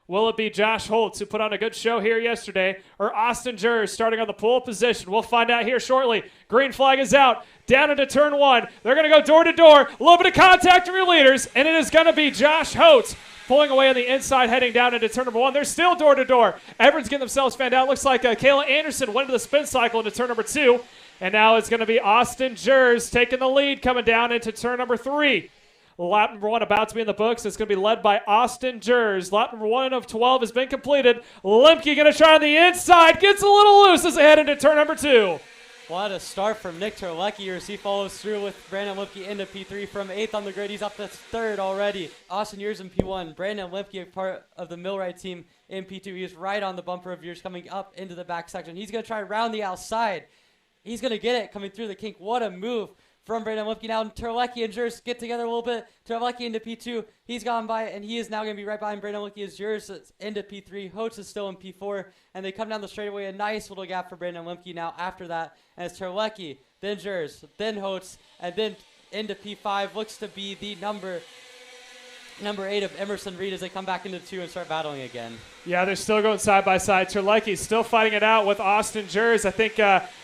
Will it be Josh Holtz, who put on a good show here yesterday, or Austin Jers starting on the pole position? We'll find out here shortly. Green flag is out. Down into turn one. They're going to go door to door. A little bit of contact from your leaders, and it is going to be Josh Holtz pulling away on the inside, heading down into turn number one. They're still door to door. Everyone's getting themselves fanned out. Looks like Kayla Anderson went into the spin cycle into turn number two, and now it's going to be Austin Jers taking the lead coming down into turn number three. Lap number one about to be in the books. It's going to be led by Austin Jers. Lap number 1 of 12 has been completed. Lemke going to try on the inside. Gets a little loose as they head into turn number two. What a start from Nick Terlecki as he follows through with Brandon Lemke into P3 from 8th on the grid. He's up to 3rd already. Austin Jers in P1. Brandon Lemke, part of the Millwright team in P2. He is right on the bumper of Jers coming up into the back section. He's going to try around the outside. He's going to get it coming through the kink. What a move from Brandon Lemke. Now Terlecki and Jers get together a little bit. Terlecki into P2. He's gone by, and he is now going to be right behind Brandon Lemke as Jers into P3. Holtz is still in P4, and they come down the straightaway. A nice little gap for Brandon Lemke now after that. And it's Terlecki, then Jers, then Holtz, and then into P5. Looks to be the number 8 of Emerson Reed as they come back into 2 and start battling again. Yeah, they're still going side by side. Terlecki still fighting it out with Austin Jers. I think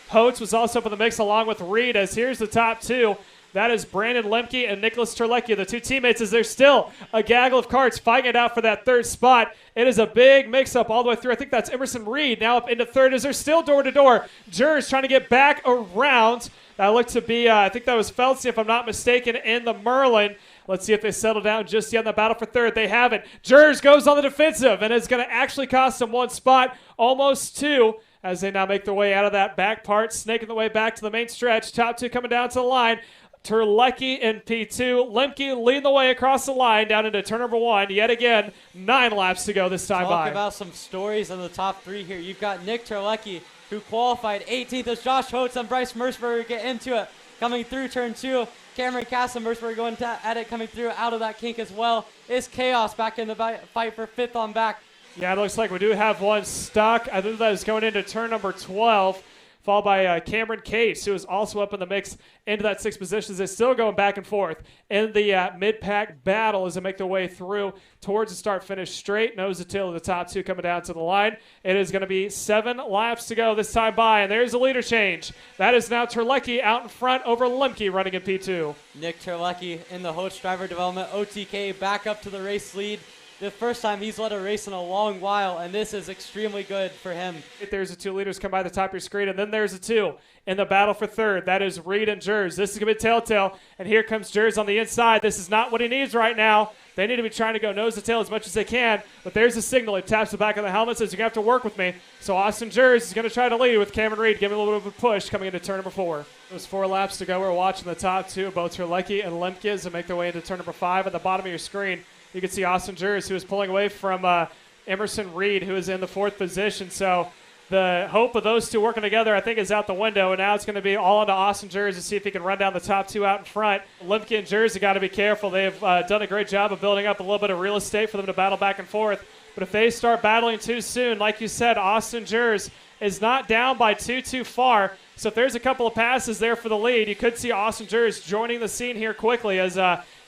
Holtz was also up in the mix along with Reed, as here's the top two. That is Brandon Lemke and Nicholas Terlecki, the two teammates, as there's still a gaggle of karts fighting it out for that 3rd spot. It is a big mix-up all the way through. I think that's Emerson Reed now up into 3rd as they're still door-to-door. Jers trying to get back around. That looked to be, I think that was Feltzy, if I'm not mistaken, in the Merlin. Let's see if they settle down just yet in the battle for 3rd. They haven't. Jers goes on the defensive, and it's going to actually cost them 1 spot, almost 2, as they now make their way out of that back part, snaking the way back to the main stretch. Top 2 coming down to the line. Terlecki in P2. Lemke leading the way across the line down into turn number 1. Yet again, 9 laps to go this time by. Talk about some stories in the top 3 here. You've got Nick Terlecki, who qualified 18th as Josh Holtz and Bryce Merceberry get into it. Coming through turn 2, Cameron Cass and Merceberry going at it, coming through out of that kink as well. Is Chaos back in the fight for 5th on back. Yeah, it looks like we do have one stuck. I think that is going into turn number 12. Followed by Cameron Case, who is also up in the mix into that 6th position. They're still going back and forth in the mid-pack battle as they make their way through towards the start-finish straight. Nose to tail of the top 2 coming down to the line. It is going to be 7 laps to go this time by, and there's a leader change. That is now Terlecki out in front over Lemke running in P2. Nick Terlecki in the Holtz driver development. OTK back up to the race lead. The first time he's led a race in a long while, and this is extremely good for him. There's the 2 leaders come by the top of your screen, and then there's the 2 in the battle for 3rd. That is Reed and Jers. This is going to be telltale, and here comes Jers on the inside. This is not what he needs right now. They need to be trying to go nose to tail as much as they can, but there's a signal. He taps the back of the helmet, says you're going to have to work with me. So Austin Jers is going to try to lead with Cameron Reed, giving a little bit of a push coming into turn number 4. There's 4 laps to go. We're watching the top 2, both Terlecki and Lemke, as they make their way into turn number 5. At the bottom of your screen, you can see Austin Jers, who is pulling away from Emerson Reed, who is in the 4th position. So the hope of those 2 working together, I think, is out the window. And now it's going to be all onto Austin Jers to see if he can run down the top 2 out in front. Lemke and Jers have got to be careful. They've done a great job of building up a little bit of real estate for them to battle back and forth. But if they start battling too soon, like you said, Austin Jers is not down by too far. So if there's a couple of passes there for the lead, you could see Austin Jers joining the scene here quickly as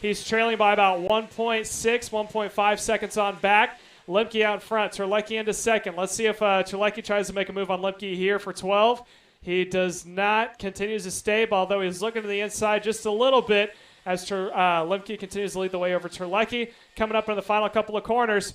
he's trailing by about 1.6, 1.5 seconds on back. Lemke out in front, Terlecki into 2nd. Let's see if Terlecki tries to make a move on Lemke here for 12. He does not, continues to stay, although he's looking to the inside just a little bit as Lemke continues to lead the way over Terlecki. Coming up in the final couple of corners.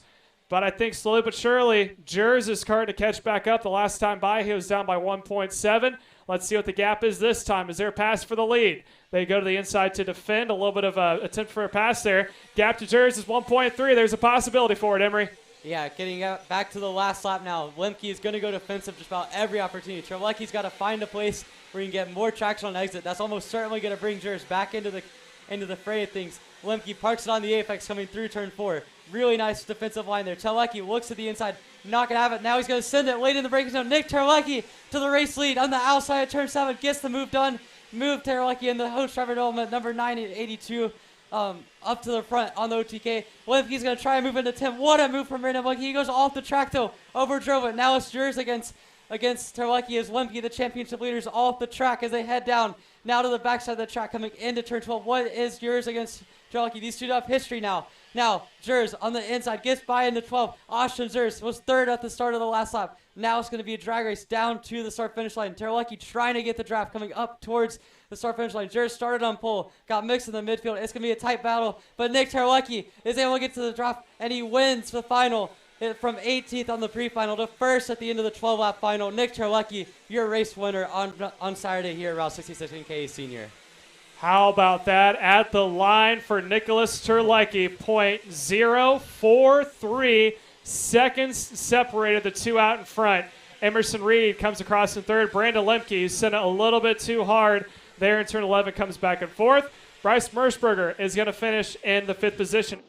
But I think slowly but surely, Jers is starting to catch back up. The last time by, he was down by 1.7. Let's see what the gap is this time. Is there a pass for the lead? They go to the inside to defend. A little bit of an attempt for a pass there. Gap to Jers is 1.3. There's a possibility for it, Emery. Yeah, getting back to the last lap now. Lemke is going to go defensive just about every opportunity. Terlecki's got to find a place where he can get more traction on exit. That's almost certainly going to bring Jers back into the fray of things. Lemke parks it on the apex coming through turn 4. Really nice defensive line there. Terlecki looks to the inside, not going to have it. Now he's going to send it late in the braking zone. Nick Terlecki to the race lead on the outside of turn 7. Gets the move done. Move Terlecki in the Holtz driver development, number 9 at 82, up to the front on the OTK. Lemke's going to try and move into 10. What a move from Brandon Lemke. He goes off the track, though. Overdrove it. Now it's Jers against Terlecki as Lemke, the championship leaders, off the track as they head down now to the backside of the track coming into turn 12. What is Jers against Terlecki, these two have history now. Now, Jers on the inside gets by in the 12. Austin Jers was third at the start of the last lap. Now it's going to be a drag race down to the start-finish line. Terlecki trying to get the draft coming up towards the start-finish line. Jers started on pole, got mixed in the midfield. It's going to be a tight battle, but Nick Terlecki is able to get to the draft, and he wins the final from 18th on the pre-final to first at the end of the 12-lap final. Nick Terlecki, your race winner on Saturday here at Route 66 in KA Senior. How about that? At the line for Nicholas Terlecki, .043 seconds separated the two out in front. Emerson Reed comes across in third. Brandon Lemke sent it a little bit too hard there in turn 11, comes back and forth. Bryce Merschberger is going to finish in the 5th position.